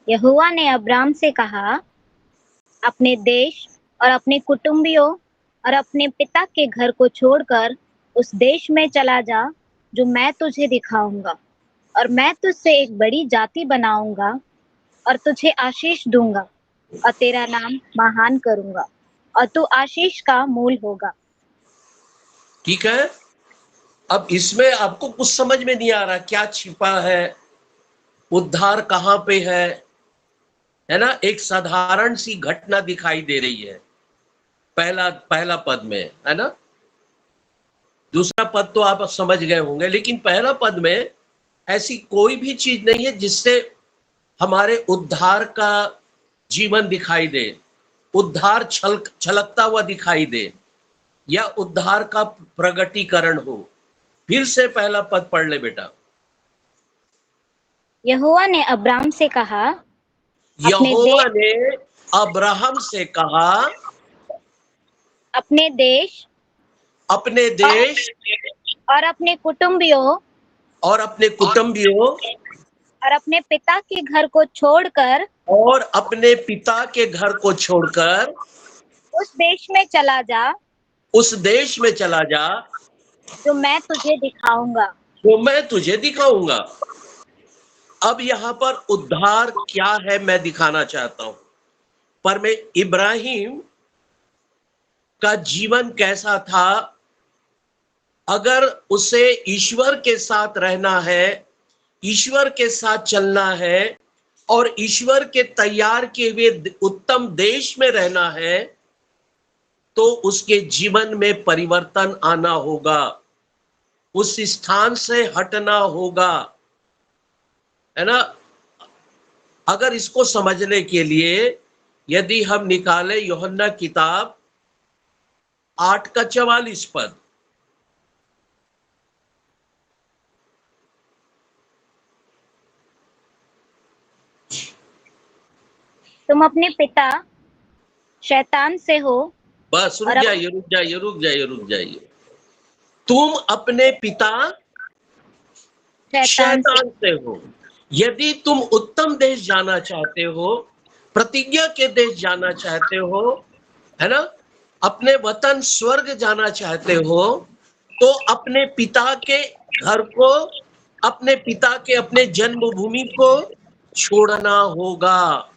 यहोवा ने अब्राम से कहा, अपने देश और अपने कुटुंबियों और अपने पिता के घर को छोड़कर उस देश में चला जा जो मैं तुझे दिखाऊंगा, और मैं तुझसे एक बड़ी जाति बनाऊंगा और तुझे आशीष दूंगा और तेरा नाम महान करूंगा और तू आशीष का मूल होगा। ठीक है। अब इसमें आपको कुछ समझ में नहीं आ रहा क्या छिपा है, उद्धार कहां पे है ना। एक साधारण सी घटना दिखाई दे रही है पहला पद में, है ना। दूसरा पद तो आप समझ गए होंगे, लेकिन पहला पद में ऐसी कोई भी चीज नहीं है जिससे हमारे उद्धार का जीवन दिखाई दे, उद्धार छलकता हुआ दिखाई दे, या उद्धार का प्रगटीकरण हो। फिर से पहला पद पढ़ ले बेटा। यहोवा ने अब्राम से कहा, यहोवा ने अब्राहम से कहा, अपने देश और अपने कुटुंबियों और अपने कुटुंबियों और अपने पिता के घर को छोड़कर उस देश में चला जा जो मैं तुझे दिखाऊंगा। अब यहाँ पर उद्धार क्या है मैं दिखाना चाहता हूं। पर मैं इब्राहिम का जीवन कैसा था, अगर उसे ईश्वर के साथ रहना है, ईश्वर के साथ चलना है और ईश्वर के तैयार किए हुए उत्तम देश में रहना है, तो उसके जीवन में परिवर्तन आना होगा, उस स्थान से हटना होगा, है ना। अगर इसको समझने के लिए यदि हम निकाले यूहन्ना किताब 8 का 44 पद, तुम अपने पिता शैतान से हो। बस रुक जाइए। तुम अपने पिता शैतान से हो। यदि तुम उत्तम देश जाना चाहते हो, प्रतिज्ञा के देश जाना चाहते हो, है ना, अपने वतन स्वर्ग जाना चाहते हो, तो अपने पिता के घर को, अपने पिता के अपने जन्मभूमि को छोड़ना होगा।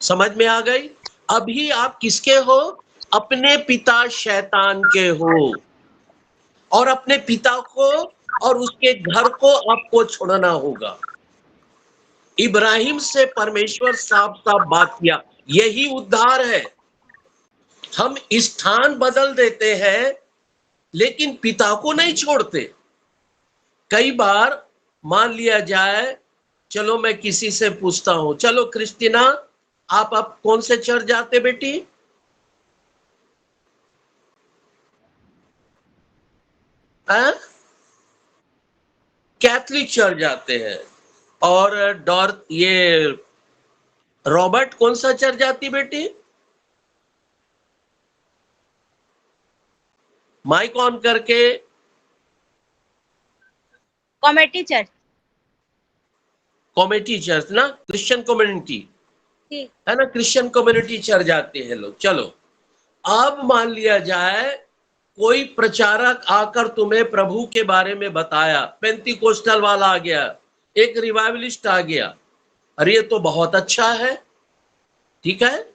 समझ में आ गई। अभी आप किसके हो? अपने पिता शैतान के हो, और अपने पिता को और उसके घर को आपको छोड़ना होगा। इब्राहिम से परमेश्वर साफ साफ बात किया, यही उद्धार है। हम स्थान बदल देते हैं लेकिन पिता को नहीं छोड़ते। कई बार मान लिया जाए, चलो मैं किसी से पूछता हूं, चलो क्रिस्टीना आप कौन से चर्च जाते बेटी? कैथलिक चर्च जाते हैं। और ये रॉबर्ट कौन सा चर्च जाती बेटी? माइक ऑन करके। कॉमेटी चर्च ना, क्रिश्चियन कम्युनिटी, है ना, क्रिश्चियन कम्युनिटी चर्च जाते हैं लोग। चलो अब मान लिया जाए कोई प्रचारक आकर तुम्हें प्रभु के बारे में बताया, पेंतीकोस्टल वाला आ गया, एक रिवाइवलिस्ट आ गया, अरे ये तो बहुत अच्छा है, ठीक है।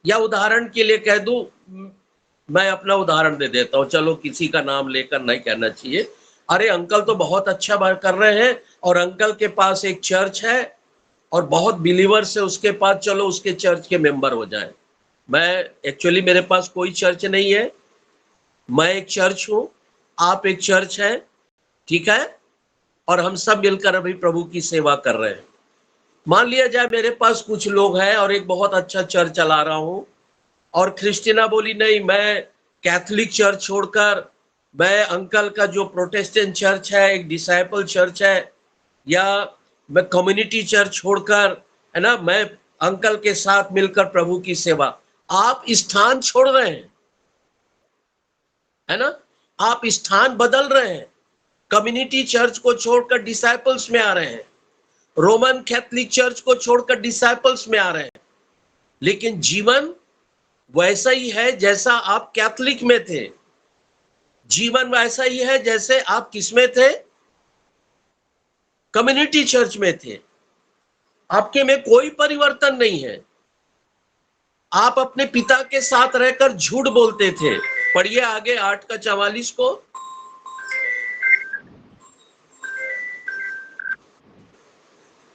या उदाहरण के लिए कह दूं, मैं अपना उदाहरण दे देता हूं, चलो किसी का नाम लेकर नहीं कहना चाहिए। अरे अंकल तो बहुत अच्छा बात कर रहे हैं और अंकल के पास एक चर्च है और बहुत बिलीवर्स है उसके पास, चलो उसके चर्च के मेंबर हो जाए। मैं एक्चुअली मेरे पास कोई चर्च नहीं है, मैं एक चर्च हूं, आप एक चर्च है, ठीक है, और हम सब मिलकर अभी प्रभु की सेवा कर रहे हैं। मान लिया जाए मेरे पास कुछ लोग हैं और एक बहुत अच्छा चर्च चला रहा हूं, और क्रिस्टीना बोली नहीं, मैं कैथोलिक चर्च छोड़कर मैं अंकल का जो प्रोटेस्टेंट चर्च है, एक डिसाइपल चर्च है, या मैं कम्युनिटी चर्च छोड़कर, है ना, मैं अंकल के साथ मिलकर प्रभु की सेवा। आप स्थान छोड़ रहे हैं, है ना, आप स्थान बदल रहे हैं, कम्युनिटी चर्च को छोड़कर डिसाइपल्स में आ रहे हैं। रोमन कैथोलिक चर्च को छोड़कर डिसाइपल्स में आ रहे हैं, लेकिन जीवन वैसा ही है जैसा आप कैथोलिक में थे। जीवन वैसा ही है जैसे आप किसमें थे? कम्युनिटी चर्च में थे। आपके में कोई परिवर्तन नहीं है। आप अपने पिता के साथ रहकर झूठ बोलते थे। पढ़िए आगे 8:44 को।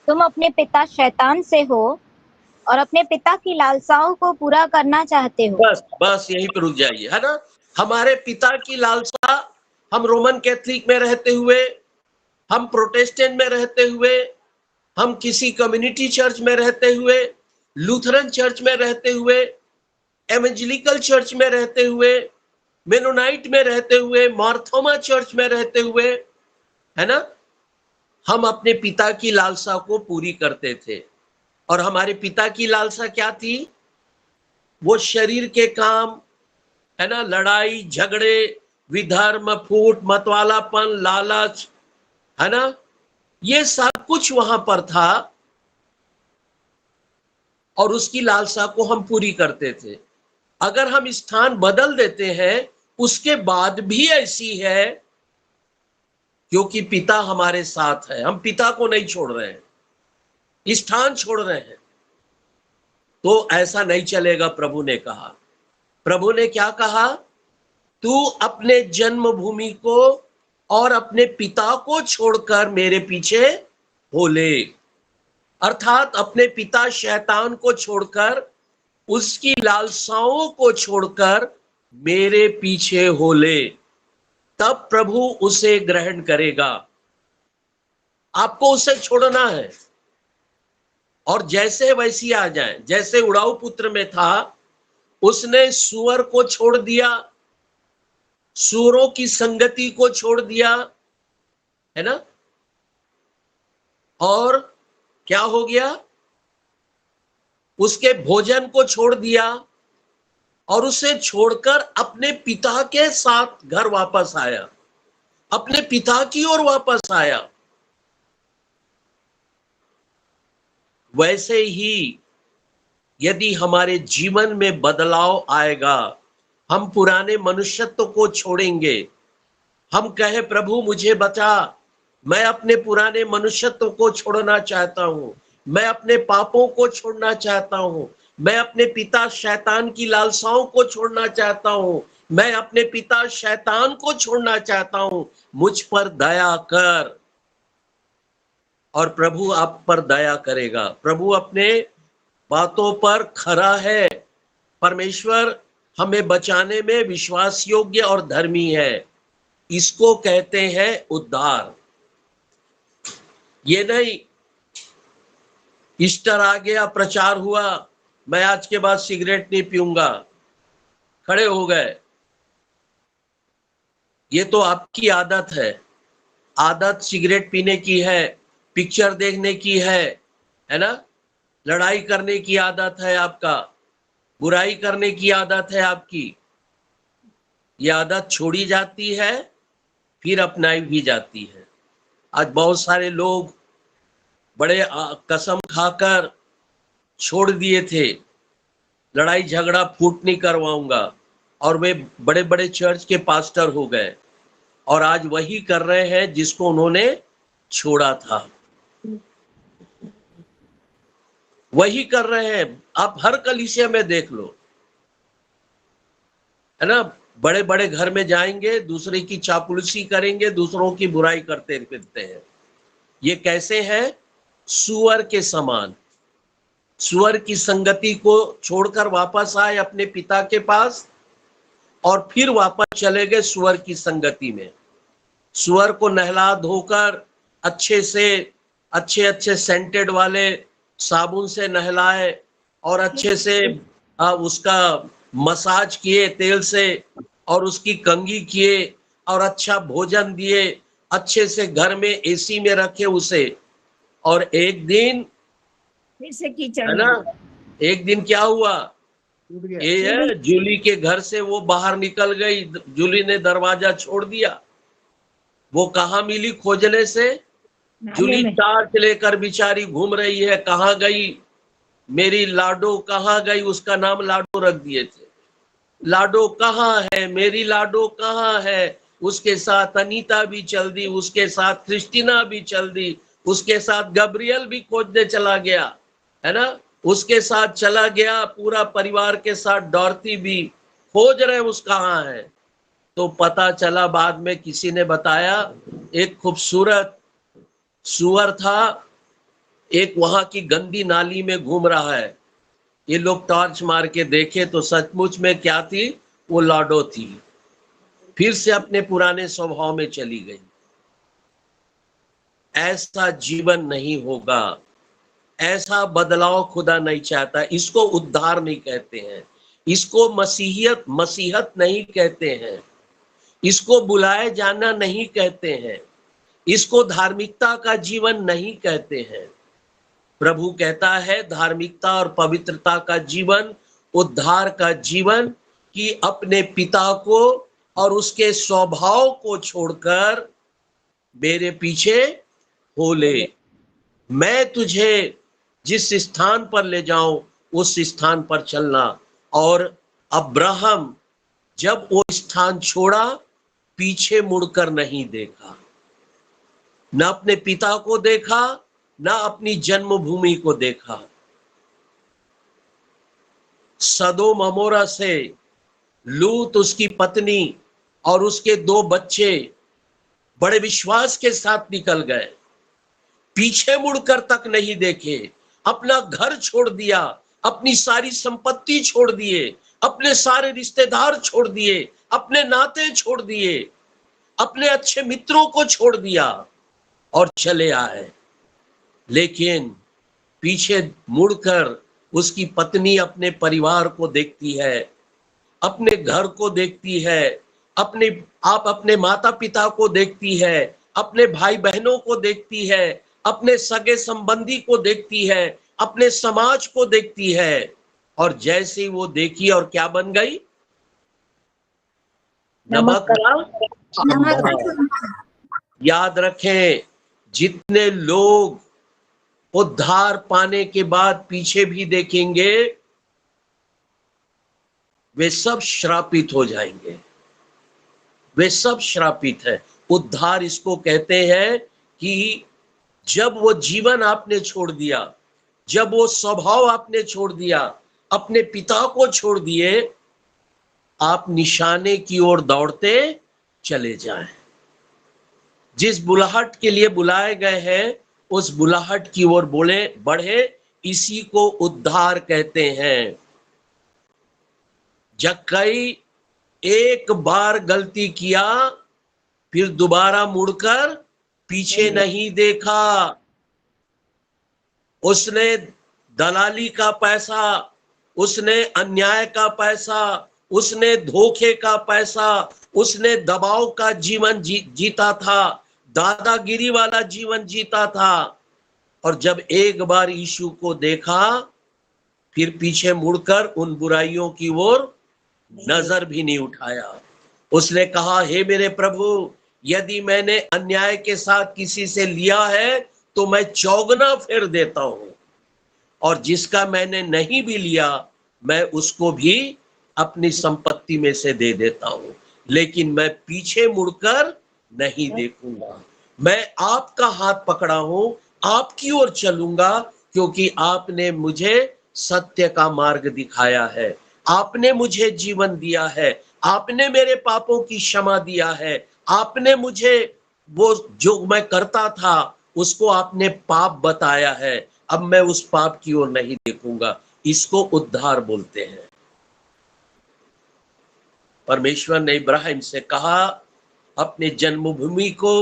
तुम अपने पिता शैतान से हो और अपने पिता की लालसाओं को पूरा करना चाहते हो। बस बस यहीं पर रुक जाइए, है ना। हमारे पिता की लालसा, हम रोमन कैथोलिक में रहते हुए, हम प्रोटेस्टेंट में रहते हुए, हम किसी कम्युनिटी चर्च में रहते हुए, लूथरन चर्च में रहते हुए, एवेंजेलिकल चर्च में रहते हुए, मेनोनाइट में रहते हुए, मार्थोमा चर्च में रहते हुए, है ना, हम अपने पिता की लालसा को पूरी करते थे। और हमारे पिता की लालसा क्या थी? वो शरीर के काम, है ना, लड़ाई झगड़े, विधर्म, फूट, मतवालापन, लालच, है ना, ये सब कुछ वहां पर था और उसकी लालसा को हम पूरी करते थे। अगर हम स्थान बदल देते हैं उसके बाद भी ऐसी है, क्योंकि पिता हमारे साथ है, हम पिता को नहीं छोड़ रहे हैं, स्थान छोड़ रहे हैं, तो ऐसा नहीं चलेगा। प्रभु ने कहा, प्रभु ने क्या कहा? तू अपने जन्मभूमि को और अपने पिता को छोड़कर मेरे पीछे हो ले। अर्थात अपने पिता शैतान को छोड़कर, उसकी लालसाओं को छोड़कर मेरे पीछे हो ले, तब प्रभु उसे ग्रहण करेगा। आपको उसे छोड़ना है और जैसे वैसी आ जाए। जैसे उड़ाऊ पुत्र में था, उसने सुअर को छोड़ दिया, सूरों की संगति को छोड़ दिया, है ना, और क्या हो गया? उसके भोजन को छोड़ दिया और उसे छोड़कर अपने पिता के साथ घर वापस आया, अपने पिता की ओर वापस आया। वैसे ही यदि हमारे जीवन में बदलाव आएगा, हम पुराने मनुष्यत्व को छोड़ेंगे। हम कहे प्रभु मुझे बचा, मैं अपने पुराने मनुष्यत्व को छोड़ना चाहता हूं, मैं अपने पापों को छोड़ना चाहता हूं, मैं अपने पिता शैतान की लालसाओं को छोड़ना चाहता हूं, मैं अपने पिता शैतान को छोड़ना चाहता हूं, मुझ पर दया कर। और प्रभु आप पर दया करेगा। प्रभु अपने बातों पर खरा है। परमेश्वर हमें बचाने में विश्वास योग्य और धर्मी है। इसको कहते हैं उद्धार। ये नहीं ईस्टर आ गया, प्रचार हुआ, मैं आज के बाद सिगरेट नहीं पीऊंगा, खड़े हो गए। ये तो आपकी आदत है। आदत सिगरेट पीने की है, पिक्चर देखने की है ना, लड़ाई करने की आदत है आपका, बुराई करने की आदत है आपकी। ये आदत छोड़ी जाती है, फिर अपनाई भी जाती है। आज बहुत सारे लोग बड़े कसम खाकर छोड़ दिए थे, लड़ाई झगड़ा फूट नहीं करवाऊंगा, और वे बड़े बड़े चर्च के पास्टर हो गए और आज वही कर रहे हैं जिसको उन्होंने छोड़ा था, वही कर रहे हैं। आप हर कलीसिया में देख लो, है ना, बड़े बड़े घर में जाएंगे, दूसरे की चापलूसी करेंगे, दूसरों की बुराई करते फिरते हैं। ये कैसे है? सुअर के समान। सुअर की संगति को छोड़कर वापस आए अपने पिता के पास और फिर वापस चले गए सुअर की संगति में। सुअर को नहला धोकर अच्छे से अच्छे सेंटेड वाले साबुन से नहलाए और अच्छे से उसका मसाज किए तेल से, और उसकी कंघी किए और अच्छा भोजन दिए, अच्छे से घर में एसी में रखे उसे। और एक दिन फिर से कीचड़, है ना, एक दिन क्या हुआ? ये जूली के घर से वो बाहर निकल गई, जूली ने दरवाजा छोड़ दिया। वो कहाँ मिली खोजने से? नाले जूली में। टार्च लेकर बेचारी घूम रही है, कहाँ गई मेरी लाडो, कहाँ गई, उसका नाम लाडो रख दिए थे। लाडो कहाँ है, मेरी लाडो कहाँ है। उसके साथ अनीता भी चल दी, उसके साथ क्रिस्टीना भी चल दी, उसके साथ गब्रियल भी खोजने चला गया, है ना, उसके साथ चला गया, पूरा परिवार के साथ डॉर्थी भी खोज रहे उस कहाँ है। तो पता चला बाद में किसी ने बताया, एक खूबसूरत सुअर था, एक वहां की गंदी नाली में घूम रहा है। ये लोग टॉर्च मार के देखे तो सचमुच में क्या थी, वो लाडो थी। फिर से अपने पुराने स्वभाव में चली गई। ऐसा जीवन नहीं होगा, ऐसा बदलाव खुदा नहीं चाहता। इसको उद्धार नहीं कहते हैं, इसको मसीहत नहीं कहते हैं, इसको बुलाए जाना नहीं कहते हैं, इसको धार्मिकता का जीवन नहीं कहते हैं। प्रभु कहता है धार्मिकता और पवित्रता का जीवन, उद्धार का जीवन, कि अपने पिता को और उसके स्वभाव को छोड़कर मेरे पीछे हो ले। मैं तुझे जिस स्थान पर ले जाऊं उस स्थान पर चलना। और अब्राहम जब वो स्थान छोड़ा, पीछे मुड़कर नहीं देखा, न अपने पिता को देखा, न अपनी जन्मभूमि को देखा। सदोम अमोरा से लूत, उसकी पत्नी और उसके 2 बच्चे बड़े विश्वास के साथ निकल गए, पीछे मुड़कर तक नहीं देखे, अपना घर छोड़ दिया, अपनी सारी संपत्ति छोड़ दिए, अपने सारे रिश्तेदार छोड़ दिए, अपने नाते छोड़ दिए, अपने अच्छे मित्रों को छोड़ दिया और चले आए। लेकिन पीछे मुड़कर उसकी पत्नी अपने परिवार को देखती है, अपने घर को देखती है, अपने माता पिता को देखती है, अपने भाई बहनों को देखती है, अपने सगे संबंधी को देखती है, अपने समाज को देखती है। और जैसे ही वो देखी और क्या बन गई, नमक का। याद रखें, जितने लोग उद्धार पाने के बाद पीछे भी देखेंगे, वे सब श्रापित हो जाएंगे, वे सब श्रापित है। उद्धार इसको कहते हैं कि जब वो जीवन आपने छोड़ दिया, जब वो स्वभाव आपने छोड़ दिया, अपने पिता को छोड़ दिए, आप निशाने की ओर दौड़ते चले जाएं। जिस बुलाहट के लिए बुलाए गए हैं, उस बुलाहट की ओर बढ़े, इसी को उद्धार कहते हैं। जक्कई एक बार गलती किया, फिर दोबारा मुड़कर पीछे नहीं देखा। उसने दलाली का पैसा, उसने अन्याय का पैसा, उसने धोखे का पैसा, उसने दबाव का जीवन जीता था, दादागिरी वाला जीवन जीता था। और जब एक बार यीशु को देखा, फिर पीछे मुड़कर उन बुराइयों की ओर नजर भी नहीं उठाया। उसने कहा, हे मेरे प्रभु, यदि मैंने अन्याय के साथ किसी से लिया है तो मैं चौगुना फेर देता हूं, और जिसका मैंने नहीं भी लिया मैं उसको भी अपनी संपत्ति में से दे देता हूं, लेकिन मैं पीछे मुड़कर नहीं देखूंगा। मैं आपका हाथ पकड़ा हूं, आपकी ओर चलूंगा, क्योंकि आपने मुझे सत्य का मार्ग दिखाया है, आपने मुझे जीवन दिया है, आपने मेरे पापों की क्षमा दिया है, आपने मुझे वो जो मैं करता था उसको आपने पाप बताया है, अब मैं उस पाप की ओर नहीं देखूंगा। इसको उद्धार बोलते हैं। परमेश्वर ने इब्राहिम से कहा, अपने जन्मभूमि को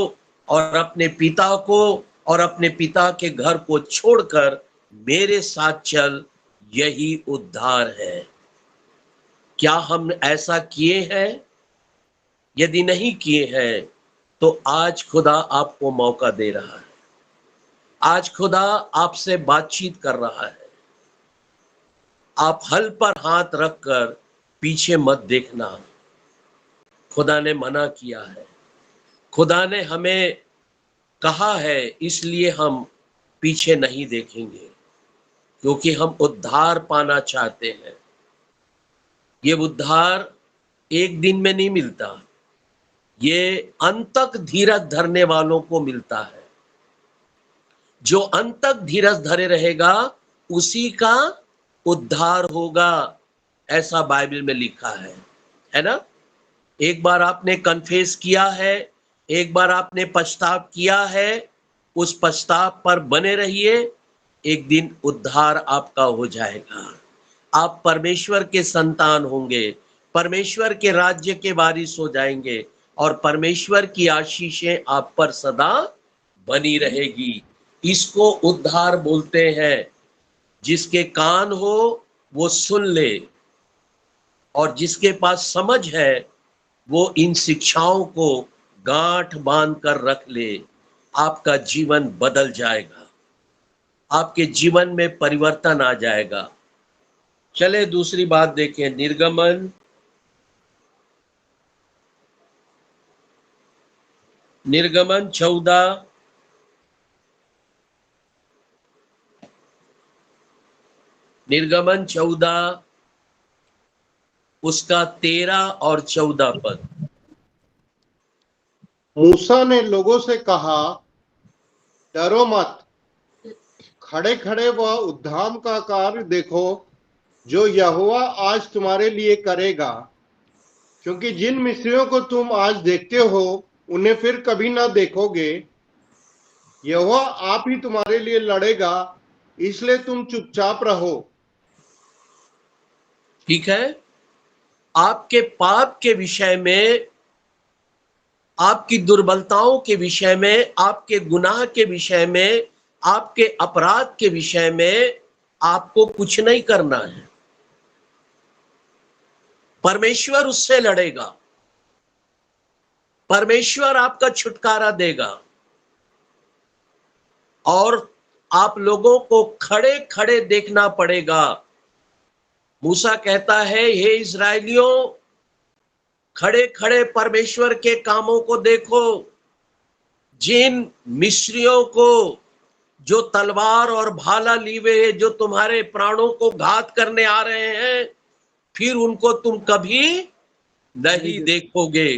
और अपने पिता को और अपने पिता के घर को छोड़कर मेरे साथ चल, यही उद्धार है। क्या हम ऐसा किए हैं? यदि नहीं किए हैं तो आज खुदा आपको मौका दे रहा है, आज खुदा आपसे बातचीत कर रहा है। आप हल पर हाथ रखकर पीछे मत देखना। खुदा ने मना किया है, खुदा ने हमें कहा है, इसलिए हम पीछे नहीं देखेंगे, क्योंकि हम उद्धार पाना चाहते हैं। ये उद्धार एक दिन में नहीं मिलता, ये अंत तक धीरज धरने वालों को मिलता है। जो अंत तक धीरज धरे रहेगा उसी का उद्धार होगा, ऐसा बाइबल में लिखा है ना। एक बार आपने कन्फेस किया है, एक बार आपने पछताव किया है, उस पछताव पर बने रहिए, एक दिन उद्धार आपका हो जाएगा। आप परमेश्वर के संतान होंगे, परमेश्वर के राज्य के वारिस हो जाएंगे और परमेश्वर की आशीषें आप पर सदा बनी रहेगी। इसको उद्धार बोलते हैं। जिसके कान हो वो सुन ले और जिसके पास समझ है वो इन शिक्षाओं को गांठ बांध कर रख ले। आपका जीवन बदल जाएगा, आपके जीवन में परिवर्तन आ जाएगा। चले दूसरी बात देखें, निर्गमन निर्गमन 14 निर्गमन 14 उसका 13 और 14 पद। मूसा ने लोगों से कहा, डरो मत, खड़े खड़े वह उद्धाम का कार्य देखो जो यहोवा आज तुम्हारे लिए करेगा, क्योंकि जिन मिस्रियों को तुम आज देखते हो उन्हें फिर कभी ना देखोगे। यहोवा आप ही तुम्हारे लिए लड़ेगा, इसलिए तुम चुपचाप रहो। ठीक है, आपके पाप के विषय में, आपकी दुर्बलताओं के विषय में, आपके गुनाह के विषय में, आपके अपराध के विषय में आपको कुछ नहीं करना है। परमेश्वर उससे लड़ेगा, परमेश्वर आपका छुटकारा देगा और आप लोगों को खड़े खड़े देखना पड़ेगा। मूसा कहता है, हे इस्राएलियों, खड़े खड़े परमेश्वर के कामों को देखो। जिन मिस्रियों को जो तलवार और भाला लीवे हैं, जो तुम्हारे प्राणों को घात करने आ रहे हैं, फिर उनको तुम कभी नहीं देखोगे,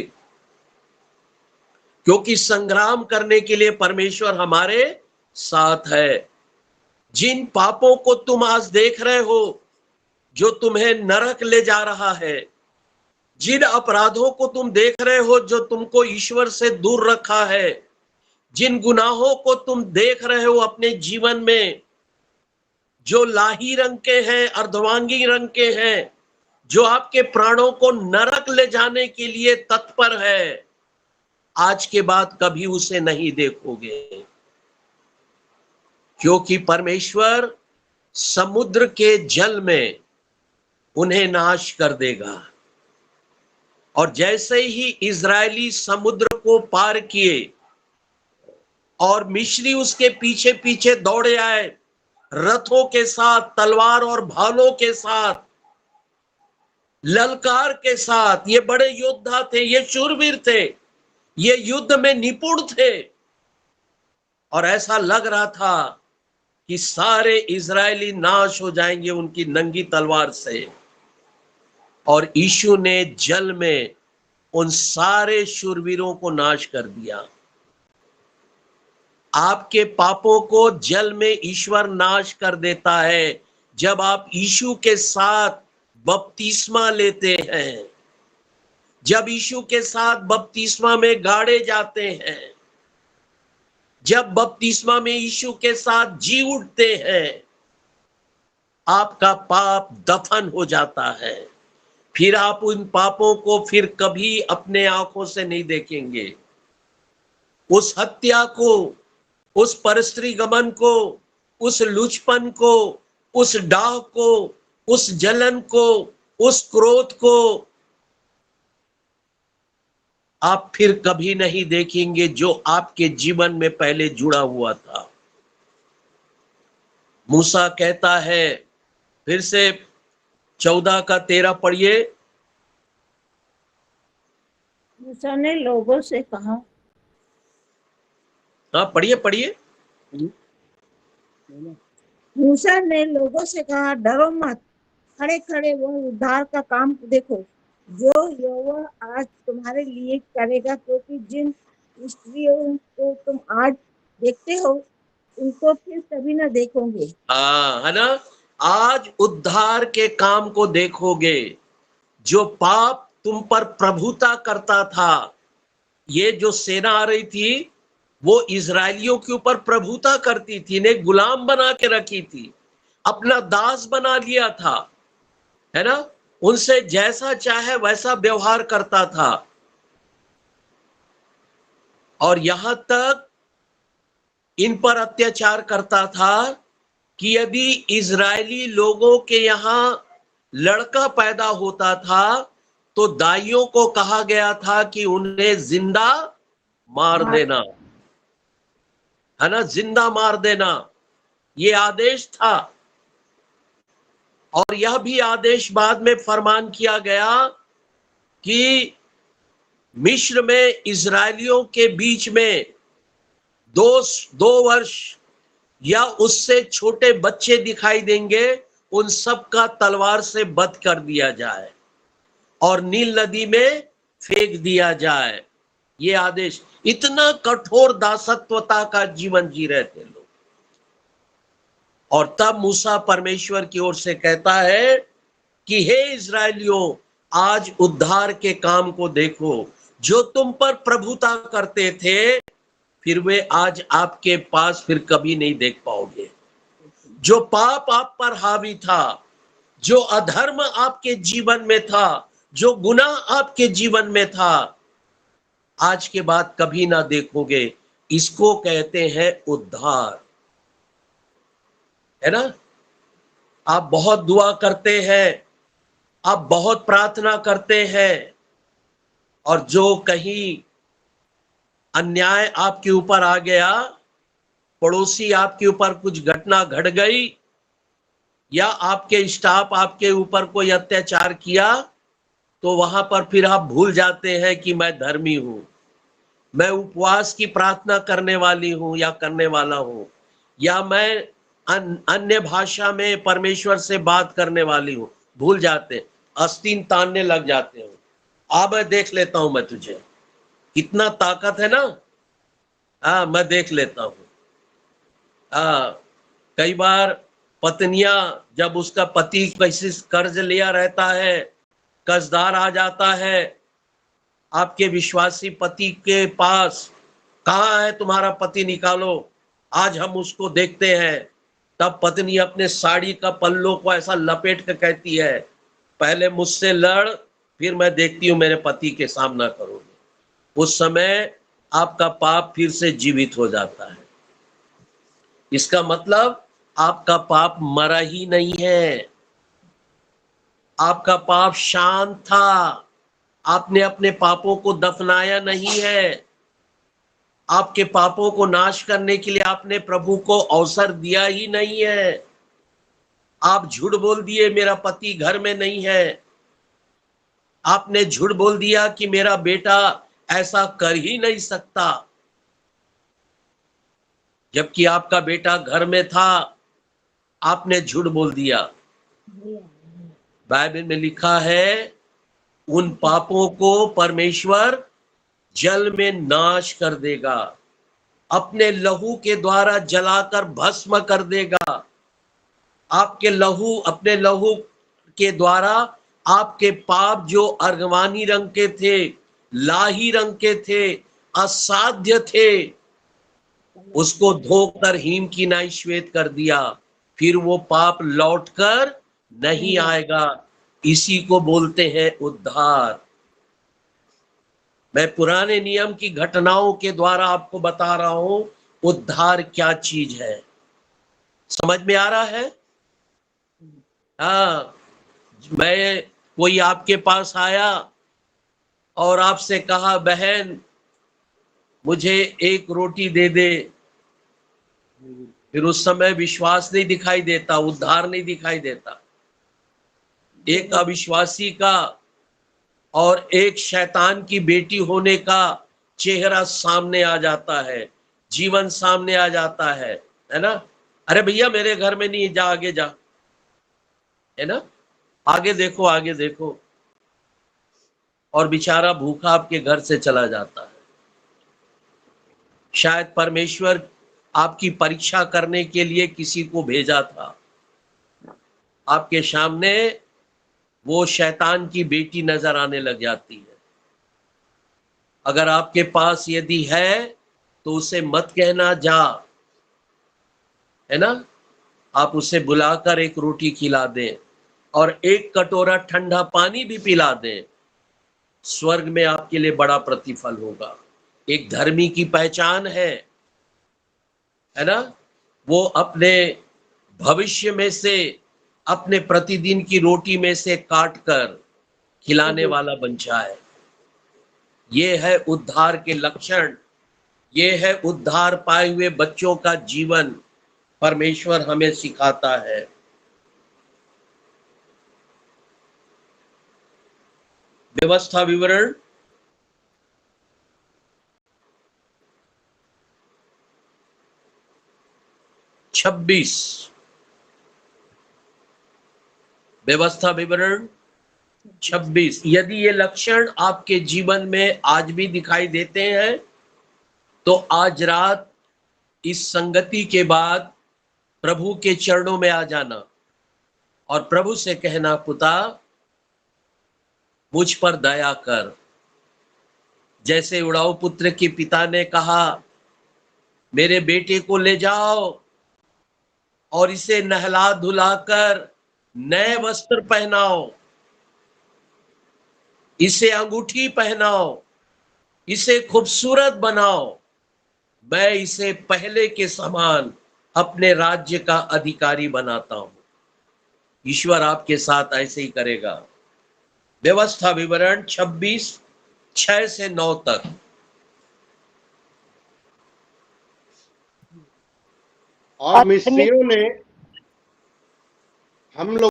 क्योंकि संग्राम करने के लिए परमेश्वर हमारे साथ है। जिन पापों को तुम आज देख रहे हो जो तुम्हें नरक ले जा रहा है, जिन अपराधों को तुम देख रहे हो जो तुमको ईश्वर से दूर रखा है, जिन गुनाहों को तुम देख रहे हो अपने जीवन में जो लाही रंग के हैं, अर्धवांगी रंग के हैं, जो आपके प्राणों को नरक ले जाने के लिए तत्पर है, आज के बाद कभी उसे नहीं देखोगे, क्योंकि परमेश्वर समुद्र के जल में उन्हें नाश कर देगा। और जैसे ही इजरायली समुद्र को पार किए और मिस्री उसके पीछे पीछे दौड़े आए, रथों के साथ, तलवार और भालों के साथ, ललकार के साथ। ये बड़े योद्धा थे, ये शूरवीर थे, ये युद्ध में निपुण थे, और ऐसा लग रहा था कि सारे इजरायली नाश हो जाएंगे उनकी नंगी तलवार से। और यीशु ने जल में उन सारे शूरवीरों को नाश कर दिया। आपके पापों को जल में ईश्वर नाश कर देता है जब आप यीशु के साथ बपतिस्मा लेते हैं, जब यीशु के साथ बपतिस्मा में गाड़े जाते हैं, जब बपतिस्मा में यीशु के साथ जी उठते हैं, आपका पाप दफन हो जाता है। फिर आप उन पापों को फिर कभी अपने आंखों से नहीं देखेंगे। उस हत्या को, उस परस्त्री गमन को, उस लुचपन को, उस डाह को, उस जलन को, उस क्रोध को आप फिर कभी नहीं देखेंगे जो आपके जीवन में पहले जुड़ा हुआ था। मूसा कहता है, फिर से 14 का 13 पढ़िए। मूसा ने लोगों से कहा, हाँ पढ़िए पढ़िए। मूसा ने लोगों से कहा, डरो मत, खड़े खड़े वो उद्धार का काम देखो जो यहोवा आज तुम्हारे लिए करेगा, क्योंकि जिन स्त्रियों को तुम आज देखते हो उनको फिर कभी न देखोगे। हाँ, है ना। आज उद्धार के काम को देखोगे। जो पाप तुम पर प्रभुता करता था, ये जो सेना आ रही थी वो इजरायलियों के ऊपर प्रभुता करती थी, इन्हें गुलाम बना के रखी थी, अपना दास बना लिया था, है ना। उनसे जैसा चाहे वैसा व्यवहार करता था, और यहां तक इन पर अत्याचार करता था कि यदि इजरायली लोगों के यहां लड़का पैदा होता था तो दाइयों को कहा गया था कि उन्हें जिंदा मार देना, है ना, जिंदा मार देना, ये आदेश था। और यह भी आदेश बाद में फरमान किया गया कि मिस्र में इजरायलियों के बीच में 2 वर्ष या उससे छोटे बच्चे दिखाई देंगे, उन सब का तलवार से वध कर दिया जाए और नील नदी में फेंक दिया जाए। ये आदेश, इतना कठोर दासत्वता का जीवन जी रहे थे लोग। और तब मूसा परमेश्वर की ओर से कहता है कि हे इजरायलियों, आज उद्धार के काम को देखो। जो तुम पर प्रभुता करते थे, फिर वे आज आपके पास फिर कभी नहीं देख पाओगे। जो पाप आप पर हावी था, जो अधर्म आपके जीवन में था, जो गुनाह आपके जीवन में था, आज के बाद कभी ना देखोगे। इसको कहते हैं उद्धार, है ना। आप बहुत दुआ करते हैं, आप बहुत प्रार्थना करते हैं, और जो कहीं अन्याय आपके ऊपर आ गया, पड़ोसी आपके ऊपर कुछ घटना घट गई, या आपके स्टाफ आपके ऊपर कोई अत्याचार किया, तो वहां पर फिर आप भूल जाते हैं कि मैं धर्मी हूं, मैं उपवास की प्रार्थना करने वाली हूं या करने वाला हूं, या मैं अन्य भाषा में परमेश्वर से बात करने वाली हूं। भूल जाते, आस्तीन तानने लग जाते हो। अब मैं देख लेता हूं, मैं तुझे, कितना ताकत है ना। हाँ, मैं देख लेता हूं। कई बार पत्नियां, जब उसका पति किसी कर्ज लिया रहता है, कर्जदार आ जाता है आपके विश्वासी पति के पास, कहाँ है तुम्हारा पति, निकालो, आज हम उसको देखते हैं। तब पत्नी अपने साड़ी का पल्लों को ऐसा लपेट कर कहती है, पहले मुझसे लड़, फिर मैं देखती हूँ मेरे पति के सामना करोगे। उस समय आपका पाप फिर से जीवित हो जाता है। इसका मतलब आपका पाप मरा ही नहीं है, आपका पाप शांत था, आपने अपने पापों को दफनाया नहीं है। आपके पापों को नाश करने के लिए आपने प्रभु को अवसर दिया ही नहीं है। आप झूठ बोल दिए, मेरा पति घर में नहीं है। आपने झूठ बोल दिया कि मेरा बेटा ऐसा कर ही नहीं सकता, जबकि आपका बेटा घर में था, आपने झूठ बोल दिया। बाइबल में लिखा है, उन पापों को परमेश्वर जल में नाश कर देगा, अपने लहू के द्वारा जलाकर भस्म कर देगा। आपके लहू, अपने लहू के द्वारा आपके पाप जो अर्गवानी रंग के थे, लाही रंग के थे, असाध्य थे, उसको धोकर हिम की नाई श्वेत कर दिया। फिर वो पाप लौटकर नहीं आएगा। इसी को बोलते हैं उद्धार। मैं पुराने नियम की घटनाओं के द्वारा आपको बता रहा हूं उद्धार क्या चीज है। समझ में आ रहा है? हाँ, मैं, कोई आपके पास आया और आपसे कहा, बहन मुझे एक रोटी दे दे, फिर उस समय विश्वास नहीं दिखाई देता, उद्धार नहीं दिखाई देता। एक अविश्वासी का और एक शैतान की बेटी होने का चेहरा सामने आ जाता है। जीवन सामने आ जाता है ना। अरे भैया मेरे घर में नहीं, जा आगे जा, है ना, आगे देखो आगे देखो, और बेचारा भूखा आपके घर से चला जाता है। शायद परमेश्वर आपकी परीक्षा करने के लिए किसी को भेजा था। आपके सामने वो शैतान की बेटी नजर आने लग जाती है। अगर आपके पास यदि है तो उसे मत कहना जा, है ना, आप उसे बुलाकर एक रोटी खिला दें और एक कटोरा ठंडा पानी भी पिला दें। स्वर्ग में आपके लिए बड़ा प्रतिफल होगा। एक धर्मी की पहचान है ना, वो अपने भविष्य में से, अपने प्रतिदिन की रोटी में से काट कर खिलाने वाला बन जाए। ये है उद्धार के लक्षण, ये है उद्धार पाए हुए बच्चों का जीवन परमेश्वर हमें सिखाता है। व्यवस्था विवरण 26, व्यवस्था विवरण 26। यदि ये लक्षण आपके जीवन में आज भी दिखाई देते हैं तो आज रात इस संगति के बाद प्रभु के चरणों में आ जाना और प्रभु से कहना, पिता मुझ पर दया कर। जैसे उड़ाऊ पुत्र के पिता ने कहा, मेरे बेटे को ले जाओ और इसे नहला धुलाकर नए वस्त्र पहनाओ, इसे अंगूठी पहनाओ, इसे खूबसूरत बनाओ, मैं इसे पहले के समान अपने राज्य का अधिकारी बनाता हूं। ईश्वर आपके साथ ऐसे ही करेगा। व्यवस्था विवरण 26, 6 से 9 तक। और मिस्रियों ने हम लोग